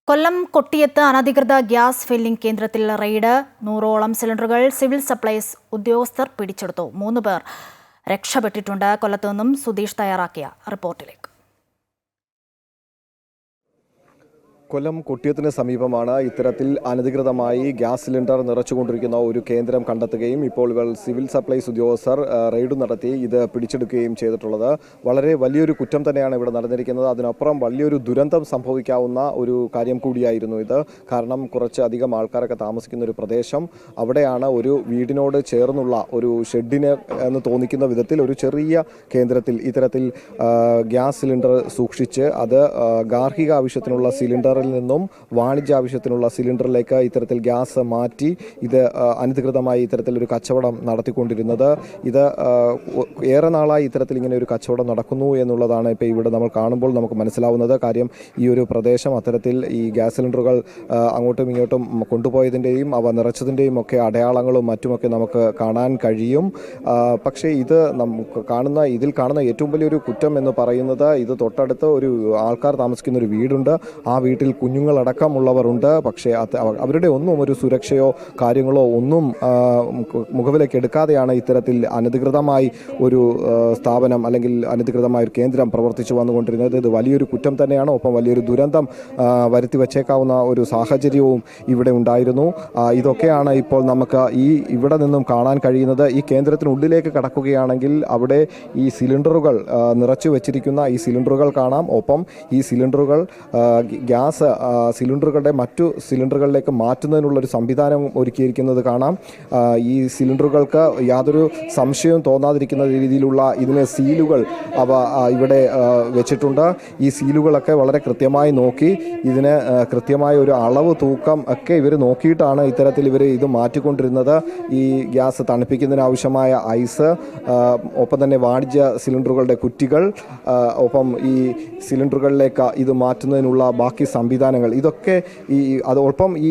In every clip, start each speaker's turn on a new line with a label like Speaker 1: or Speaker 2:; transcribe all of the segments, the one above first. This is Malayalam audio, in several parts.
Speaker 1: കൊല്ലം കൊട്ടിയത്ത് അനധികൃത ഗ്യാസ് ഫില്ലിംഗ് കേന്ദ്രത്തിൽ റെയ്ഡ്. 100ഓളം സിലിണ്ടറുകൾ സിവിൽ സപ്ലൈസ് ഉദ്യോഗസ്ഥർ പിടിച്ചെടുത്തു. 3 പേർ രക്ഷപ്പെട്ടിട്ടുണ്ട്. കൊല്ലത്തു നിന്നും സുധീഷ് തയ്യാറാക്കിയ റിപ്പോർട്ടിലേക്ക്.
Speaker 2: കൊല്ലം കൊട്ടിയത്തിന് സമീപമാണ് ഇത്തരത്തിൽ അനധികൃതമായി ഗ്യാസ് സിലിണ്ടർ നിറച്ചുകൊണ്ടിരിക്കുന്ന ഒരു കേന്ദ്രം കണ്ടെത്തുകയും ഇപ്പോൾ ഇവർ സിവിൽ സപ്ലൈസ് ഉദ്യോഗസ്ഥർ റെയ്ഡ് നടത്തി ഇത് പിടിച്ചെടുക്കുകയും ചെയ്തിട്ടുള്ളത്. വളരെ വലിയൊരു കുറ്റം തന്നെയാണ് ഇവിടെ നടന്നിരിക്കുന്നത്. അതിനപ്പുറം വലിയൊരു ദുരന്തം സംഭവിക്കാവുന്ന ഒരു കാര്യം കൂടിയായിരുന്നു ഇത്. കാരണം കുറച്ച് അധികം ആൾക്കാരൊക്കെ താമസിക്കുന്ന ഒരു പ്രദേശം, അവിടെയാണ് ഒരു വീടിനോട് ചേർന്നുള്ള ഒരു ഷെഡിന് എന്ന് തോന്നിക്കുന്ന വിധത്തിൽ ഒരു ചെറിയ കേന്ദ്രത്തിൽ ഇത്തരത്തിൽ ഗ്യാസ് സിലിണ്ടർ സൂക്ഷിച്ച് അത് ഗാർഹിക ആവശ്യത്തിനുള്ള സിലിണ്ടറിൽ നിന്നും വാണിജ്യ ആവശ്യത്തിനുള്ള സിലിണ്ടറിലേക്ക് ഇത്തരത്തിൽ ഗ്യാസ് മാറ്റി ഇത് അനധികൃതമായി ഇത്തരത്തിലൊരു കച്ചവടം നടത്തിക്കൊണ്ടിരുന്നത്. ഇത് ഏറെ നാളായി ഇത്തരത്തിൽ ഇങ്ങനെ ഒരു കച്ചവടം നടക്കുന്നു എന്നുള്ളതാണ് ഇപ്പോൾ ഇവിടെ നമ്മൾ കാണുമ്പോൾ നമുക്ക് മനസ്സിലാവുന്നത്. കാര്യം ഈ ഒരു പ്രദേശം അത്തരത്തിൽ ഈ ഗ്യാസ് സിലിണ്ടറുകൾ അങ്ങോട്ടും ഇങ്ങോട്ടും കൊണ്ടുപോയതിൻ്റെയും അവ നിറച്ചതിൻ്റെയും ഒക്കെ അടയാളങ്ങളും മറ്റുമൊക്കെ നമുക്ക് കാണാൻ കഴിയും. പക്ഷേ ഇത് ഇതിൽ കാണുന്ന ഏറ്റവും വലിയൊരു കുറ്റം എന്ന് പറയുന്നത്, ഇത് തൊട്ടടുത്ത് ഒരു ആൾക്കാർ താമസിക്കുന്ന ഒരു വീടുണ്ട്. ആ വീട്ടിൽ കുഞ്ഞുങ്ങളടക്കമുള്ളവരുണ്ട്. പക്ഷേ അവരുടെ ഒന്നും ഒരു സുരക്ഷയോ കാര്യങ്ങളോ ഒന്നും മുഖവിലേക്ക് എടുക്കാതെയാണ് ഇത്തരത്തിൽ അനധികൃതമായി ഒരു സ്ഥാപനം അല്ലെങ്കിൽ അനധികൃതമായ ഒരു കേന്ദ്രം പ്രവർത്തിച്ചു വന്നുകൊണ്ടിരുന്നത്. ഇത് വലിയൊരു കുറ്റം തന്നെയാണ്. ഒപ്പം വലിയൊരു ദുരന്തം വരുത്തി വച്ചേക്കാവുന്ന ഒരു സാഹചര്യവും ഇവിടെ ഉണ്ടായിരുന്നു. ഇതൊക്കെയാണ് ഇപ്പോൾ നമുക്ക് ഇവിടെ നിന്നും കാണാൻ കഴിയുന്നത്. ഈ കേന്ദ്രത്തിനുള്ളിലേക്ക് കടക്കുകയാണെങ്കിൽ അവിടെ ഈ സിലിണ്ടറുകൾ നിറച്ചു വെച്ചിരിക്കുന്ന ഈ സിലിണ്ടറുകൾ കാണാം. ഒപ്പം ഈ സിലിണ്ടറുകൾ ഗ്യാസ് സിലിണ്ടറുകളുടെ മറ്റു സിലിണ്ടറുകളിലേക്ക് മാറ്റുന്നതിനുള്ളൊരു സംവിധാനം ഒരുക്കിയിരിക്കുന്നത് കാണാം. ഈ സിലിണ്ടറുകൾക്ക് യാതൊരു സംശയവും തോന്നാതിരിക്കുന്ന രീതിയിലുള്ള ഇതിന് സീലുകൾ ഇവിടെ വെച്ചിട്ടുണ്ട്. ഈ സീലുകളൊക്കെ വളരെ കൃത്യമായി നോക്കി ഇതിന് കൃത്യമായ ഒരു അളവ് തൂക്കം ഒക്കെ ഇവർ നോക്കിയിട്ടാണ് ഇത്തരത്തിൽ ഇത് മാറ്റിക്കൊണ്ടിരുന്നത്. ഈ ഗ്യാസ് തണുപ്പിക്കുന്നതിനാവശ്യമായ ഐസ്, ഒപ്പം തന്നെ വാണിജ്യ സിലിണ്ടറുകളുടെ കുറ്റികൾ, ഒപ്പം ഈ സിലിണ്ടറുകളിലേക്ക് ഇത് മാറ്റുന്നതിനുള്ള ബാക്കി സംവിധാനങ്ങൾ, ഇതൊക്കെ അതോടൊപ്പം ഈ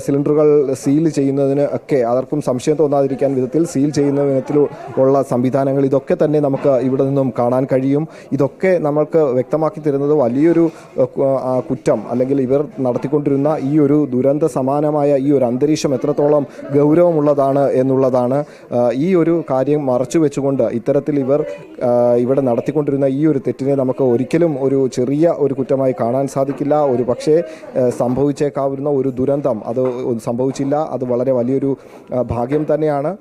Speaker 2: സിലിണ്ടറുകൾ സീൽ ചെയ്യുന്നതിന് ഒക്കെ ആർക്കും സംശയം തോന്നാതിരിക്കാൻ വിധത്തിൽ സീൽ ചെയ്യുന്ന വിധത്തിലുള്ള സംവിധാനങ്ങൾ, ഇതൊക്കെ തന്നെ നമുക്ക് ഇവിടെ നിന്നും കാണാൻ കഴിയും. ഇതൊക്കെ നമ്മൾക്ക് വ്യക്തമാക്കി തരുന്നത് വലിയൊരു കുറ്റം അല്ലെങ്കിൽ ഇവർ നടത്തിക്കൊണ്ടിരുന്ന ഈ ഒരു ദുരന്ത സമാനമായ ഈ ഒരു അന്തരീക്ഷം എത്രത്തോളം ഗൗരവമുള്ളതാണ് എന്നുള്ളതാണ്. ഈ ഒരു കാര്യം മറച്ചു വെച്ചുകൊണ്ട് ഇത്തരത്തിൽ ഇവിടെ നടത്തിക്കൊണ്ടിരുന്ന ഈ ഒരു തെറ്റിനെ നമുക്ക് ഒരിക്കലും ഒരു ചെറിയ ഒരു കുറ്റമായി കാണാൻ സാധിക്കില്ല. ഒരു പക്ഷേ സംഭവിച്ചേക്കാവുന്ന ഒരു ദുരന്തം അത് സംഭവിച്ചില്ല. അത് വളരെ വലിയൊരു ഭാഗ്യം തന്നെയാണ്.